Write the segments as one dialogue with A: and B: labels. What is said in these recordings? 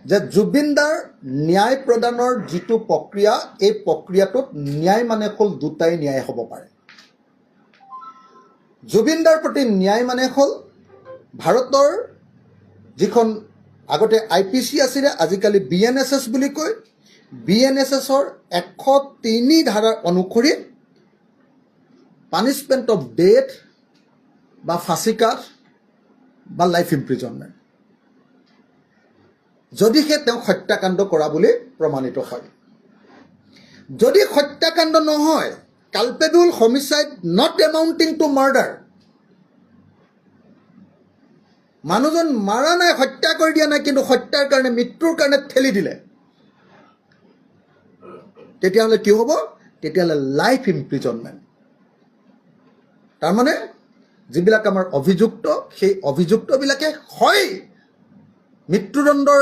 A: যে জুবিনদাৰ ন্যায় প্ৰদানৰ যিটো প্ৰক্ৰিয়া এই প্ৰক্ৰিয়াটোত ন্যায় মানে হ'ল দুটাই ন্যায় হ'ব পাৰে। জুবিনদাৰ প্ৰতি ন্যায় মানে হ'ল ভাৰতৰ যিখন আগতে IPC আছিলে আজিকালি BNSS বুলি কয়, BNSSৰ 103 ধাৰাৰ অনুসৰি পানিছমেণ্ট অফ ডেথ বা ফাঁচিকাঠ বা লাইফ ইমপ্ৰিজনমেণ্ট যদিহে তেওঁ হত্যাকাণ্ড কৰা বুলি প্ৰমাণিত হয়। যদি হত্যাকাণ্ড নহয়, culpable homicide not amounting to murder, মানুহজন মাৰা নাই, হত্যা কৰি দিয়া নাই, কিন্তু হত্যাৰ কাৰণে মৃত্যুৰ কাৰণে ঠেলি দিলে, তেতিয়াহ'লে কি হ'ব? তেতিয়াহ'লে লাইফ ইমপ্ৰিজনমেণ্ট। তাৰমানে যিবিলাক আমাৰ অভিযুক্ত সেই অভিযুক্তবিলাকে হয় মৃত্যুদণ্ডৰ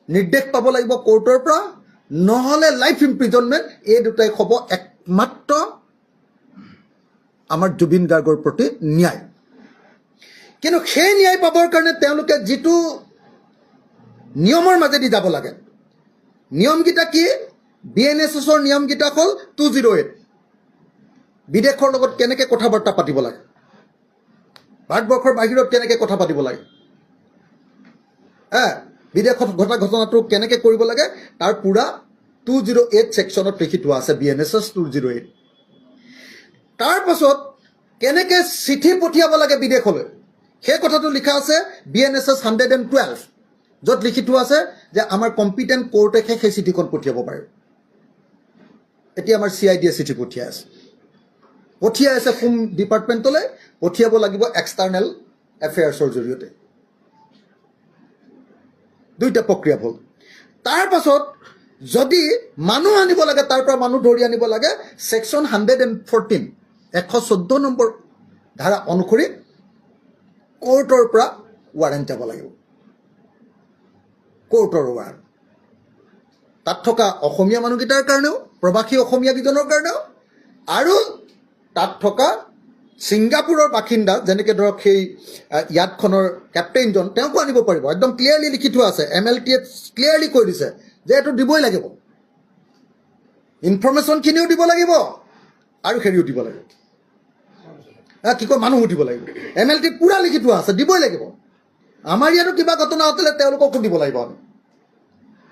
A: নিৰ্দেশ পাব লাগিব কোৰ্টৰ পৰা, নহ'লে লাইফ ইমপ্ৰিজনমেণ্ট। এই দুটাই হ'ব একমাত্ৰ আমাৰ জুবিন গাৰ্গৰ প্ৰতি ন্যায়। কিন্তু সেই ন্যায় পাবৰ কাৰণে তেওঁলোকে যিটো নিয়মৰ মাজেদি যাব লাগে, নিয়মকেইটা কি? BNSSৰ নিয়মকেইটা হ'ল 208, বিদেশৰ লগত কেনেকৈ কথা বাৰ্তা পাতিব লাগে, ভাৰতবৰ্ষৰ বাহিৰত কেনেকৈ কথা পাতিব লাগে, বিদেশত ঘটা ঘটনাটো কেনেকৈ কৰিব লাগে, তাৰ পূৰা 208 ছেকশ্যনত লিখি থোৱা আছে BNSS 208। তাৰপাছত কেনেকৈ চিঠি পঠিয়াব লাগে বিদেশলৈ, সেই কথাটো লিখা আছে BNSS 112, য'ত লিখি থোৱা আছে যে আমাৰ কম্পিটেণ্ট কোৰ্টেহে সেই চিঠিখন পঠিয়াব পাৰে। এতিয়া আমাৰ CID চিঠি পঠিয়াই আছে হোম ডিপাৰ্টমেণ্টলৈ, পঠিয়াব লাগিব এক্সটাৰ্নেল এফেয়াৰ্ছৰ জৰিয়তে। দুইটা প্ৰক্ৰিয়া হ'ল। তাৰপাছত যদি মানুহ আনিব লাগে, তাৰ পৰা মানুহ ধৰি আনিব লাগে, ছেকশ্যন 114 114 নম্বৰ ধাৰা অনুসৰি কোৰ্টৰ পৰা ৱাৰেণ্ট যাব লাগিব, কোৰ্টৰ ৱাৰেণ্ট। তাত থকা অসমীয়া মানুহকেইটাৰ কাৰণেও, প্ৰবাসী অসমীয়াকেইজনৰ কাৰণেও, আৰু তাত থকা ছিংগাপুৰৰ বাসিন্দা যেনেকৈ ধৰক সেই ইয়াতখনৰ কেপ্টেইনজন, তেওঁকো আনিব পাৰিব। একদম ক্লিয়াৰলি লিখি থোৱা আছে, MLT-য়ে ক্লিয়াৰলি কৈ দিছে যে এইটো দিবই লাগিব, ইনফৰ্মেশ্যনখিনিও দিব লাগিব আৰু হেৰিও দিব লাগিব, কি কয় মানুহো দিব লাগিব। MLT-ত পূৰা লিখি থোৱা আছে, দিবই লাগিব। আমাৰ ইয়াতো কিবা ঘটনা হ'লে তেওঁলোককো দিব লাগিব, আমি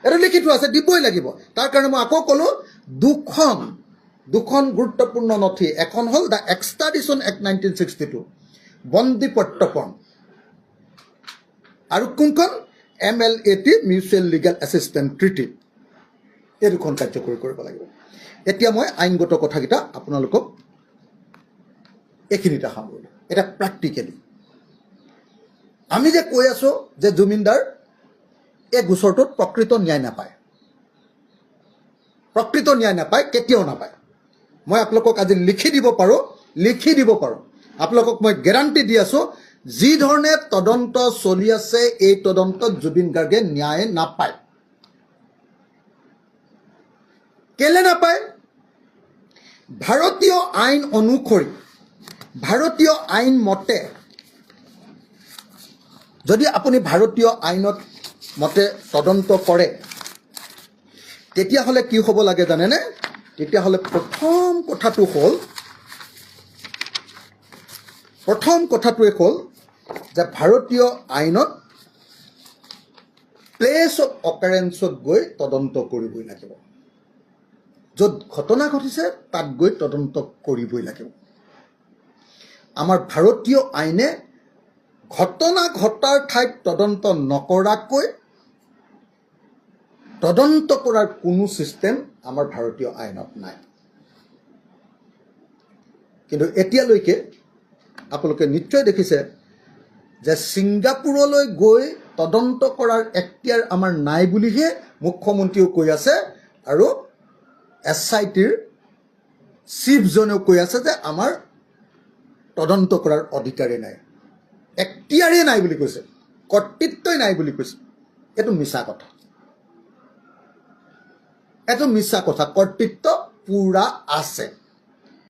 A: এইটো লিখি থোৱা আছে, দিবই লাগিব। তাৰ কাৰণে মই আকৌ ক'লোঁ, দুখন গুৰুত্বপূৰ্ণ নথি, এখন হ'ল দ্য এক্সট্ৰাডিশ্যন এক্ট 1962 বন্দী প্ৰত্যৰ্পণ, আৰু কোনখন MLAT mutual legal assistant treaty, এই দুখন কাৰ্যকৰী কৰিব লাগিব। এতিয়া মই আইনগত কথাকেইটা আপোনালোকক এইখিনিতে সামৰিলোঁ। এটা প্ৰেক্টিকেলি আমি যে কৈ আছোঁ যে জুবিনদাৰ এই গোচৰটোত প্ৰকৃত ন্যায় নাপায়, প্ৰকৃত ন্যায় নাপায়, কেতিয়াও নাপায়। মই আপোনালোকক আজি লিখি দিব পাৰোঁ, আপোনালোকক মই গেৰাণ্টি দি আছোঁ, যি ধৰণে তদন্ত চলি আছে এই তদন্তত জুবিন গাৰ্গে ন্যায় নাপায়। কেলে নাপায়? ভাৰতীয় আইন অনুসৰি, ভাৰতীয় আইন মতে, যদি আপুনি ভাৰতীয় আইনত মতে তদন্ত কৰে, তেতিয়াহ'লে কি হ'ব লাগে জানেনে? তেতিয়াহ'লে প্ৰথম কথাটোৱে হ'ল যে ভাৰতীয় আইনত প্লেচ অফ অকাৰেঞ্চত গৈ তদন্ত কৰিবই লাগিব, য'ত ঘটনা ঘটিছে তাত গৈ তদন্ত কৰিবই লাগিব। আমাৰ ভাৰতীয় আইনে ঘটনা ঘটাৰ ঠাইত তদন্ত নকৰাকৈ তদন্ত কৰাৰ কোনো ছিষ্টেম আমাৰ ভাৰতীয় আইনত নাই। কিন্তু এতিয়ালৈকে আপোনালোকে নিশ্চয় দেখিছে যে ছিংগাপুৰলৈ গৈ তদন্ত কৰাৰ এখতিয়াৰ আমাৰ নাই বুলিহে মুখ্যমন্ত্ৰীয়েও কৈ আছে, আৰু SITৰ চিফজনেও কৈ আছে যে আমাৰ তদন্ত কৰাৰ অধিকাৰেই নাই, এখতিয়াৰেই নাই বুলি কৈছে, কৰ্তৃত্বই নাই বুলি কৈছে। এইটো মিছা কথা, কৰ্তৃত্ব পূৰা আছে।